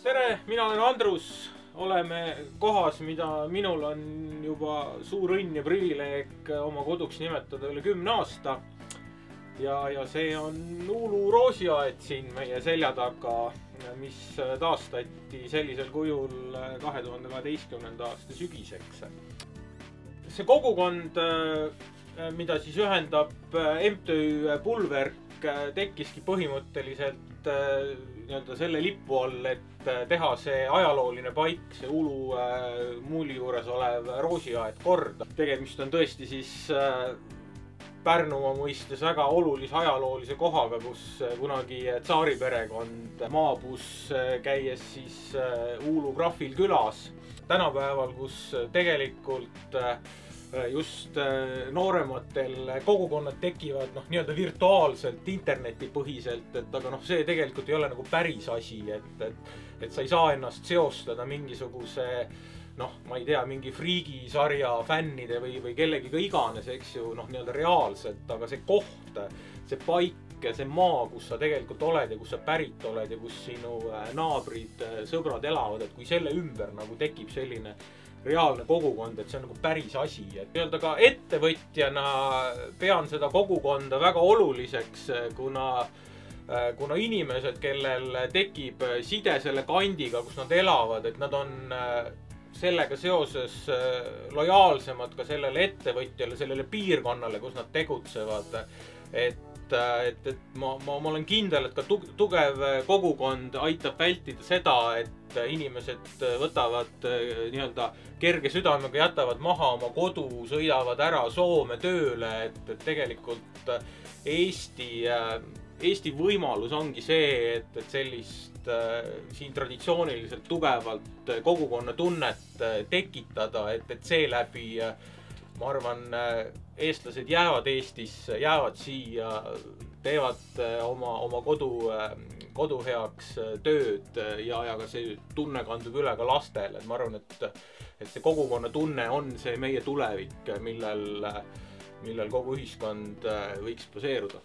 tere, mina olen Andrus. Oleme kohas, mida minul on juba suur õnn ja privileeg oma koduks nimetada üle 10 aasta. Ja see on Uulu roosiaed siin meie selja taga, mis taastati sellisel kujul 2012. aasta sügiseks. See kogukond, mida siis ühendab MTÜ Pulverk, tekkiski põhimõtteliselt selle lipu all, et teha see ajalooline paik, see Uulu muuli juures olev roosiaed korda. Tegemist on tõesti siis Pärnumaa mõistes väga olulise ajaloolise kohaga, kus kunagi tsaari perekond maabus, käies siis Uulu Krahvil külas. Tänapäeval, kus tegelikult just noorematel kogukonnad tekivad nii-öelda virtuaalselt, internetipõhiselt, aga see tegelikult ei ole nagu päris asi, et sa ei saa ennast seostada mingisuguse, ma ei tea, mingi friigisarja fännide või kellegiga iganes, eks ju, nii-öelda reaalselt, aga see koht, see paik, see maa, kus sa tegelikult oled ja kus sa pärit oled ja kus sinu naabrid, sõbrad elavad, et kui selle ümber nagu tekib selline reaalne kogukond, et see on nagu päris asi. Et öelda ka ettevõtjana pean seda kogukonda väga oluliseks, kuna inimesed, kellel tekib side selle kandiga, kus nad elavad, et nad on sellega seoses lojaalsemad ka sellele ettevõtjale, sellele piirkonnale, kus nad tegutsevad. Et ma olen kindel, et ka tugev kogukond aitab vältida seda, et inimesed võtavad nii-öelda kerge südamega, jätavad maha oma kodu, sõidavad ära Soome tööle, et tegelikult Eesti võimalus ongi see, et sellist siin traditsiooniliselt tugevalt kogukonna tunnet tekitada, et seeläbi ma arvan, eestlased jäävad Eestisse, jäävad siia, teevad oma kodu heaks tööd ja ka see tunne kandub üle ka lastele. Ma arvan, et see kogukonna tunne on see meie tulevik, millel kogu ühiskond võiks baseeruda.